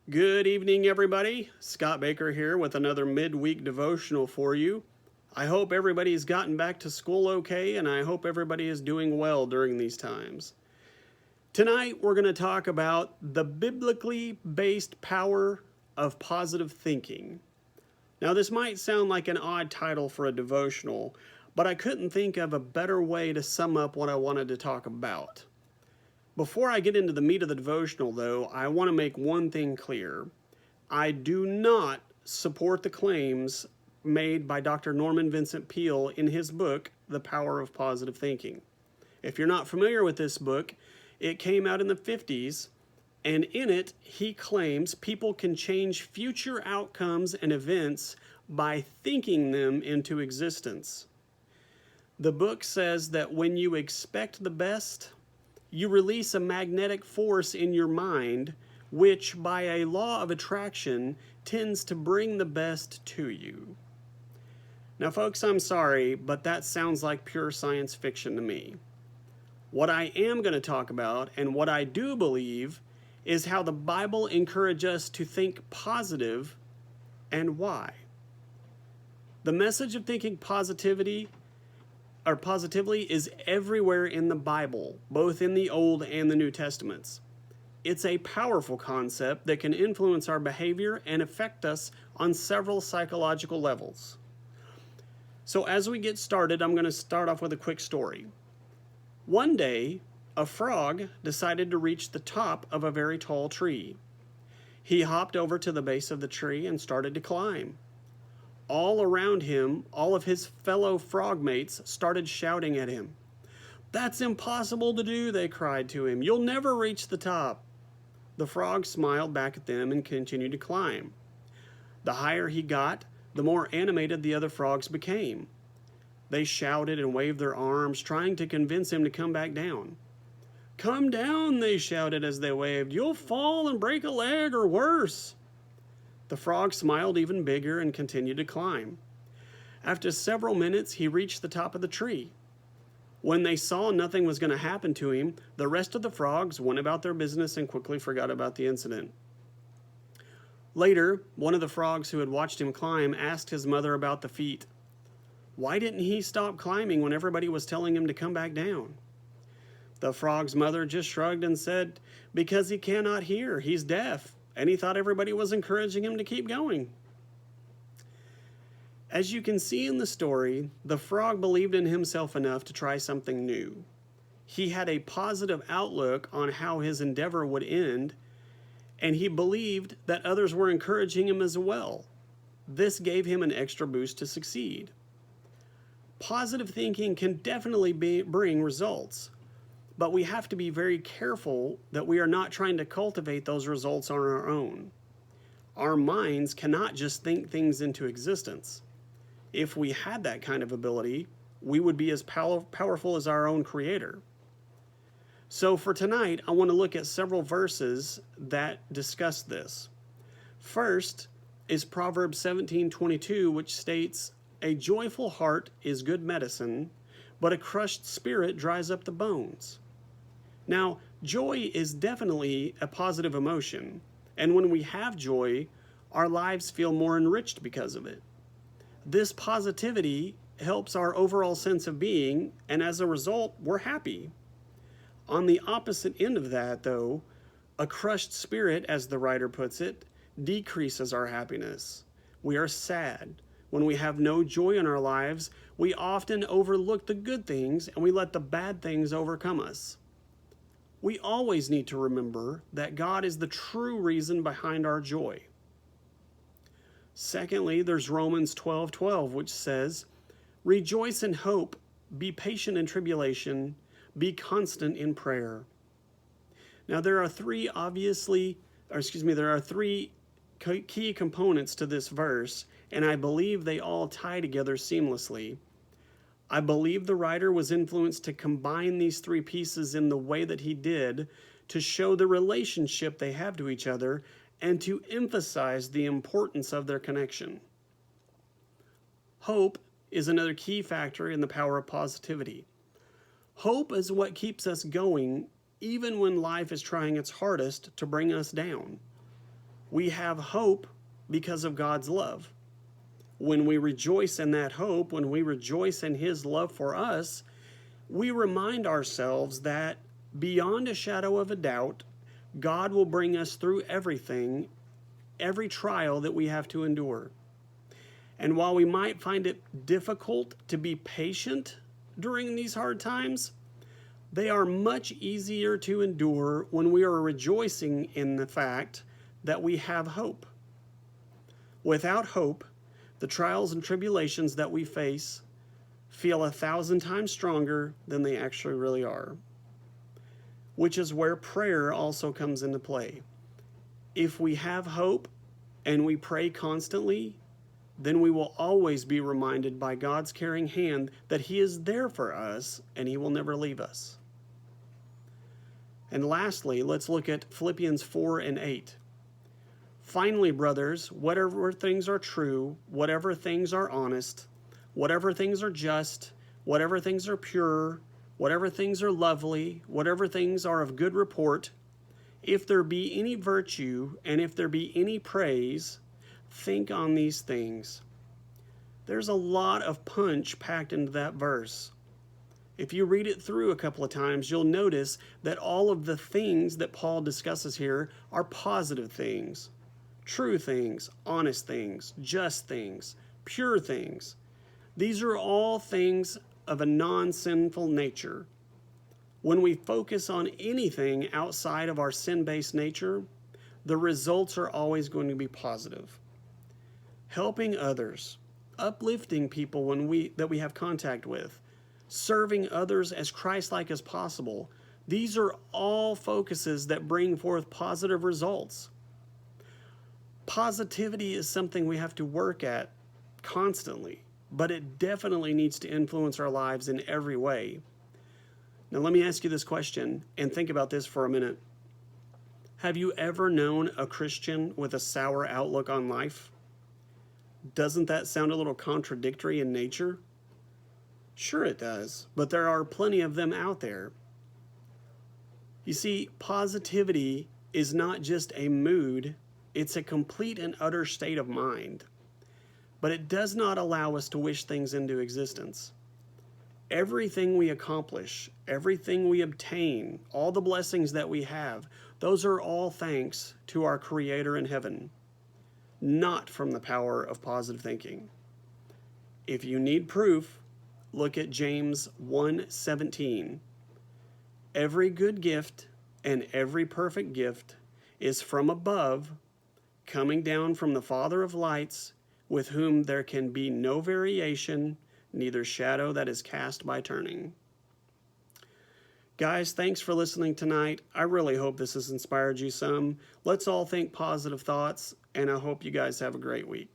Good evening, everybody. Scott Baker here with another midweek devotional for you. I hope everybody's gotten back to school okay, and I hope everybody is doing well during these times. Tonight, we're going to talk about the biblically based power of positive thinking. Now, this might sound like an odd title for a devotional, but I couldn't think of a better way to sum up what I wanted to talk about. Before I get into the meat of the devotional, though, I want to make one thing clear. I do not support the claims made by Dr. Norman Vincent Peale in his book, The Power of Positive Thinking. If you're not familiar with this book, it came out in the 50s, and in it, he claims people can change future outcomes and events by thinking them into existence. The book says that when you expect the best, you release a magnetic force in your mind, which by a law of attraction tends to bring the best to you. Now, folks, I'm sorry, but that sounds like pure science fiction to me. What I am going to talk about, and what I do believe, is how the Bible encourages us to think positive and why. The message of thinking positively is everywhere in the Bible, both in the Old and the New Testaments. It's a powerful concept that can influence our behavior and affect us on several psychological levels. So as we get started, I'm going to start off with a quick story. One day, a frog decided to reach the top of a very tall tree. He hopped over to the base of the tree and started to climb. All around him, all of his fellow frogmates started shouting at him. "That's impossible to do," they cried to him. "You'll never reach the top." The frog smiled back at them and continued to climb. The higher he got, the more animated the other frogs became. They shouted and waved their arms, trying to convince him to come back down. "Come down," they shouted as they waved. "You'll fall and break a leg or worse." The frog smiled even bigger and continued to climb. After several minutes, he reached the top of the tree. When they saw nothing was going to happen to him, the rest of the frogs went about their business and quickly forgot about the incident. Later, one of the frogs who had watched him climb asked his mother about the feat. Why didn't he stop climbing when everybody was telling him to come back down? The frog's mother just shrugged and said, "Because he cannot hear, he's deaf. And he thought everybody was encouraging him to keep going." As you can see in the story, the frog believed in himself enough to try something new. He had a positive outlook on how his endeavor would end, and he believed that others were encouraging him as well. This gave him an extra boost to succeed. Positive thinking can definitely bring results, but we have to be very careful that we are not trying to cultivate those results on our own. Our minds cannot just think things into existence. If we had that kind of ability, we would be as powerful as our own Creator. So for tonight, I want to look at several verses that discuss this. First is Proverbs 17:22, which states, "A joyful heart is good medicine, but a crushed spirit dries up the bones." Now, joy is definitely a positive emotion, and when we have joy, our lives feel more enriched because of it. This positivity helps our overall sense of being, and as a result, we're happy. On the opposite end of that, though, a crushed spirit, as the writer puts it, decreases our happiness. We are sad. When we have no joy in our lives, we often overlook the good things and we let the bad things overcome us. We always need to remember that God is the true reason behind our joy. Secondly, there's Romans 12:12, which says, "Rejoice in hope, be patient in tribulation, be constant in prayer." Now there are three key components to this verse, and I believe they all tie together seamlessly. I believe the writer was influenced to combine these three pieces in the way that he did to show the relationship they have to each other and to emphasize the importance of their connection. Hope is another key factor in the power of positivity. Hope is what keeps us going even when life is trying its hardest to bring us down. We have hope because of God's love. When we rejoice in that hope, when we rejoice in His love for us, we remind ourselves that beyond a shadow of a doubt, God will bring us through everything, every trial that we have to endure. And while we might find it difficult to be patient during these hard times, they are much easier to endure when we are rejoicing in the fact that we have hope. Without hope, the trials and tribulations that we face feel 1,000 times stronger than they actually really are, which is where prayer also comes into play. If we have hope and we pray constantly, then we will always be reminded by God's caring hand that He is there for us and He will never leave us. And lastly, let's look at Philippians 4 and 8. Finally, brothers, whatever things are true, whatever things are honest, whatever things are just, whatever things are pure, whatever things are lovely, whatever things are of good report, if there be any virtue and if there be any praise, think on these things. There's a lot of punch packed into that verse. If you read it through a couple of times, you'll notice that all of the things that Paul discusses here are positive things. True things, honest things, just things, pure things. These are all things of a non-sinful nature. When we focus on anything outside of our sin-based nature, the results are always going to be positive. Helping others, uplifting people that we have contact with, serving others as Christ-like as possible, these are all focuses that bring forth positive results. Positivity is something we have to work at constantly, but it definitely needs to influence our lives in every way. Now, let me ask you this question and think about this for a minute. Have you ever known a Christian with a sour outlook on life? Doesn't that sound a little contradictory in nature? Sure it does, but there are plenty of them out there. You see, positivity is not just a mood, it's a complete and utter state of mind. But it does not allow us to wish things into existence. Everything we accomplish, everything we obtain, all the blessings that we have, those are all thanks to our Creator in heaven, not from the power of positive thinking. If you need proof, look at James 1:17. Every good gift and every perfect gift is from above, coming down from the Father of lights, with whom there can be no variation, neither shadow that is cast by turning. Guys, thanks for listening tonight. I really hope this has inspired you some. Let's all think positive thoughts, and I hope you guys have a great week.